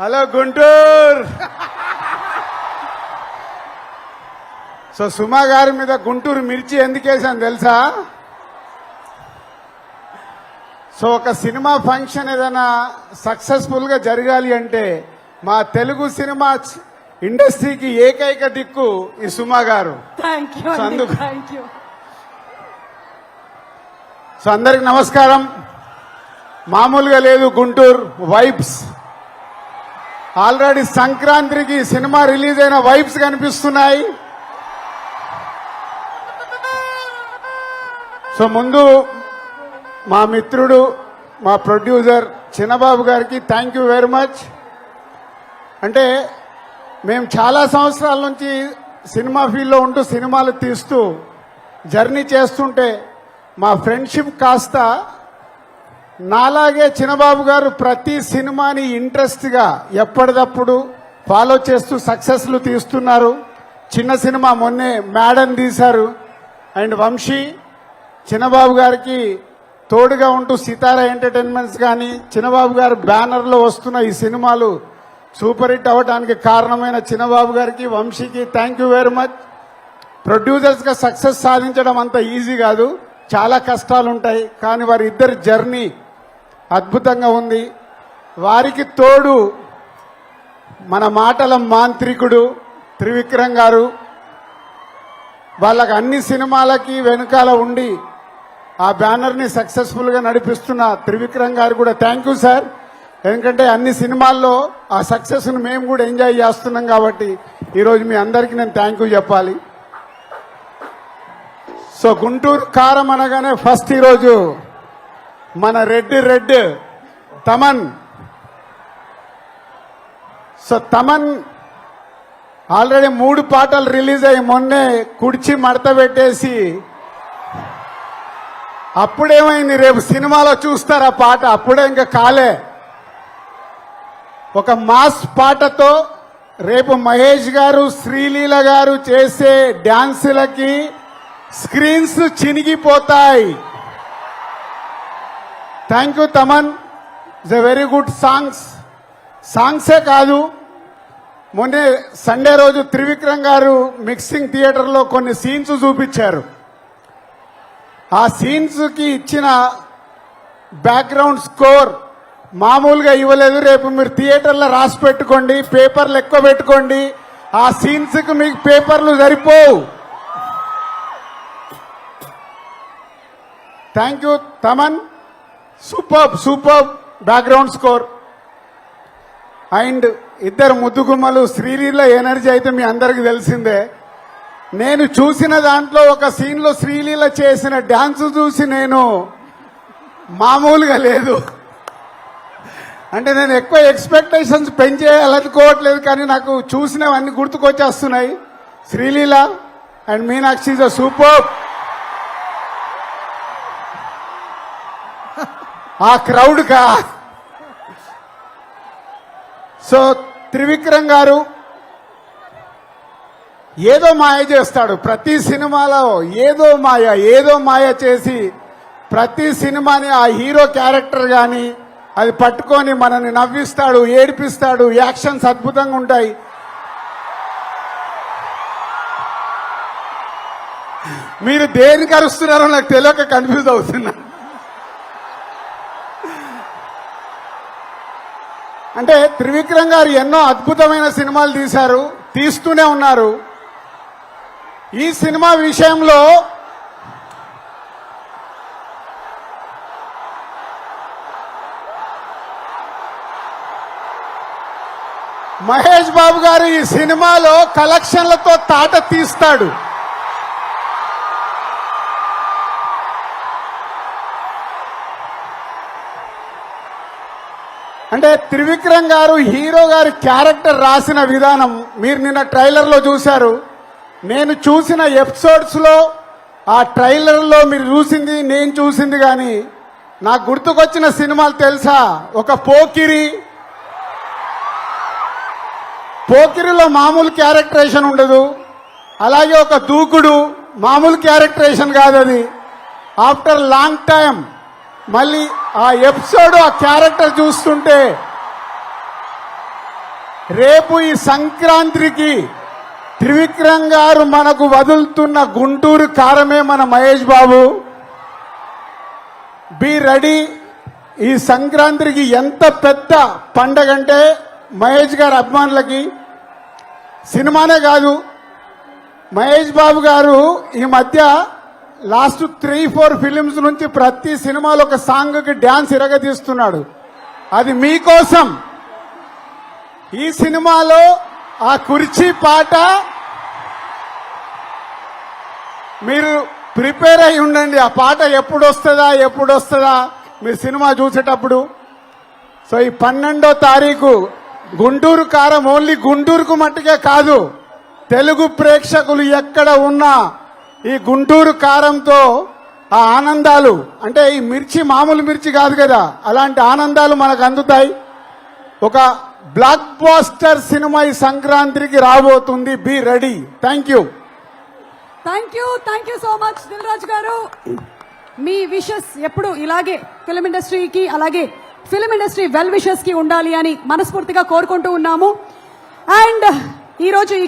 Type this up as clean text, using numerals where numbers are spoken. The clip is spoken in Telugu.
హలో గుంటూరు. సో సుమా గారి మీద గుంటూరు మిర్చి ఎందుకు వేసాను తెలుసా? సో ఒక సినిమా ఫంక్షన్ ఏదైనా సక్సెస్ఫుల్ గా జరగాలి అంటే మా తెలుగు సినిమా ఇండస్ట్రీకి ఏకైక దిక్కు ఈ సుమా గారు. సో అందరికి నమస్కారం. మామూలుగా లేదు గుంటూరు వైబ్స్. ఆల్రెడీ సంక్రాంతికి సినిమా రిలీజ్ అయిన వైబ్స్ కనిపిస్తున్నాయి. సో ముందు మా మిత్రుడు మా ప్రొడ్యూసర్ చిన్నబాబు గారికి థ్యాంక్ యూ వెరీ మచ్. అంటే మేము చాలా సంవత్సరాల నుంచి సినిమా ఫీల్డ్లో ఉంటూ సినిమాలు తీస్తూ జర్నీ చేస్తుంటే మా ఫ్రెండ్షిప్ కాస్త నాలాగే చిన్నబాబు గారు ప్రతి సినిమాని ఇంట్రెస్ట్గా ఎప్పటికప్పుడు ఫాలో చేస్తూ సక్సెస్లు తీస్తున్నారు. చిన్న సినిమా మొన్నే మేడన్ తీశారు. అండ్ వంశీ చిన్నబాబు గారికి తోడుగా ఉంటూ సితారా ఎంటర్టైన్మెంట్స్ కానీ చిన్నబాబు గారు బ్యానర్లో వస్తున్న ఈ సినిమాలు సూపర్ హిట్ అవ్వడానికి కారణమైన చిన్నబాబు గారికి వంశీకి థ్యాంక్ యూ వెరీ మచ్. ప్రొడ్యూసర్స్గా సక్సెస్ సాధించడం అంత ఈజీ కాదు, చాలా కష్టాలు ఉంటాయి. కానీ వారి ఇద్దరి జర్నీ అద్భుతంగా ఉంది. వారికి తోడు మన మాటల మాంత్రికుడు త్రివిక్రమ్ గారు. వాళ్ళకి అన్ని సినిమాలకి వెనుకాల ఉండి ఆ బ్యానర్ని సక్సెస్ఫుల్గా నడిపిస్తున్న త్రివిక్రమ్ గారు కూడా థ్యాంక్ యూ సార్. ఎందుకంటే అన్ని సినిమాల్లో ఆ సక్సెస్ను మేము కూడా ఎంజాయ్ చేస్తున్నాం కాబట్టి ఈరోజు మీ అందరికీ నేను థ్యాంక్ యూ చెప్పాలి. సో గుంటూరు కారం అనగానే ఫస్ట్ ఈరోజు మన red Thaman. So Thaman already 3 పాటలు రిలీజ్ అయ్యి మొన్నే కుడిచి మడత పెట్టేసి అప్పుడేమైంది, రేపు సినిమాలో చూస్తారు ఆ పాట. అప్పుడే ఇంకా కాలే. ఒక మాస్ పాటతో రేపు మహేష్ గారు శ్రీలీల గారు చేసే డాన్సులకి స్క్రీన్స్ చినిగిపోతాయి. Thank you Thaman. It's a very good సాంగ్సే కాదు, మొన్నే సండే రోజు త్రివిక్రమ్ గారు మిక్సింగ్ థియేటర్లో కొన్ని సీన్స్ చూపించారు. ఆ సీన్స్కి ఇచ్చిన బ్యాక్గ్రౌండ్ స్కోర్ మామూలుగా ఇవ్వలేదు. రేపు మీరు థియేటర్లో రాసి పెట్టుకోండి, పేపర్లు ఎక్కువ పెట్టుకోండి. ఆ సీన్స్కి మీకు పేపర్లు సరిపోవు. Thank you Thaman. Super background score. And ఇద్దరు ముద్దుగుమ్మలు శ్రీలీల ఎనర్జీ అయితే మీ అందరికి తెలిసిందే. నేను చూసిన దాంట్లో ఒక సీన్లో శ్రీలీల చేసిన డాన్స్ చూసి నేను మామూలుగా లేదు. అంటే నేను ఎక్కువ ఎక్స్పెక్టేషన్స్ పెంచేయాలనుకోవట్లేదు, కానీ నాకు చూసినవన్నీ గుర్తుకొచ్చేస్తున్నాయి. Sreeleela and Meenakshi is a super. ఆ క్రౌడ్ కా. సో త్రివిక్రమ్ గారు ఏదో మాయ చేస్తాడు ప్రతి సినిమాలో. ఏదో మాయ చేసి ప్రతి సినిమాని ఆ హీరో క్యారెక్టర్ కానీ అది పట్టుకొని మనల్ని నవ్విస్తాడు, ఏడిపిస్తాడు. యాక్షన్స్ అద్భుతంగా ఉంటాయి. మీరు దేనికి అరుస్తున్నారో నాకు తెలియక కన్ఫ్యూజ్ అవుతున్నా. అంటే త్రివిక్రమ్ గారు ఎన్నో అద్భుతమైన సినిమాలు తీశారు, తీస్తూనే ఉన్నారు. ఈ సినిమా విషయంలో మహేష్ బాబు గారు ఈ సినిమాలో కలెక్షన్లతో తాట తీస్తాడు. అంటే త్రివిక్రమ్ గారు హీరో గారి క్యారెక్టర్ రాసిన విధానం మీరు నిన్న ట్రైలర్లో చూశారు. నేను చూసిన ఎపిసోడ్స్లో ఆ ట్రైలర్లో మీరు చూసింది నేను చూసింది కానీ నాకు గుర్తుకొచ్చిన సినిమాలు తెలుసా? ఒక పోకిరిలో మామూలు క్యారెక్టరేషన్ ఉండదు. అలాగే ఒక దూకుడు మామూలు క్యారెక్టరేషన్ కాదు అది. ఆఫ్టర్ లాంగ్ టైం మళ్ళీ ఆ ఎపిసోడ్ ఆ క్యారెక్టర్ చూస్తుంటే రేపు ఈ సంక్రాంతికి త్రివిక్రమ్ గారు మనకు వదులుతున్న గుంటూరు కారమే మన మహేష్ బాబు. Be ready. ఈ సంక్రాంతికి ఎంత పెద్ద పండగ అంటే మహేష్ గారి అభిమానులకి సినిమానే కాదు, మహేష్ బాబు గారు ఈ మధ్య లాస్ట్ 3-4 ఫిలిమ్స్ నుంచి ప్రతి సినిమాలో ఒక సాంగ్కి డ్యాన్స్ ఇరగదీస్తున్నాడు. అది మీకోసం. ఈ సినిమాలో ఆ కుర్చీ పాట మీరు ప్రిపేర్ అయి ఉండండి. ఆ పాట ఎప్పుడు వస్తుందా మీరు సినిమా చూసేటప్పుడు. సో ఈ 12వ తారీఖు గుంటూరు కారం ఓన్లీ గుంటూరుకు మట్టుకే కాదు, తెలుగు ప్రేక్షకులు ఎక్కడ ఉన్నా ఈ గుంటూరు కారంతో ఆ ఆనందాలు, అంటే ఈ మిర్చి మామూలు మిర్చి కాదు కదా, అలాంటి ఆనందాలు మనకు అందుతాయి. ఒక బ్లాక్ బాస్టర్ సినిమా ఈ సంక్రాంతికి రాబోతుంది. Be ready. Thank you so much Dil Raju గారు. మీ విషెస్ ఎప్పుడు ఇలాగే ఫిలిం ఇండస్ట్రీకి, అలాగే ఫిలిం ఇండస్ట్రీ వెల్ విషెస్ కి ఉండాలి అని మనస్ఫూర్తిగా కోరుకుంటూ ఉన్నాము. అండ్ ఈ రోజు ఈ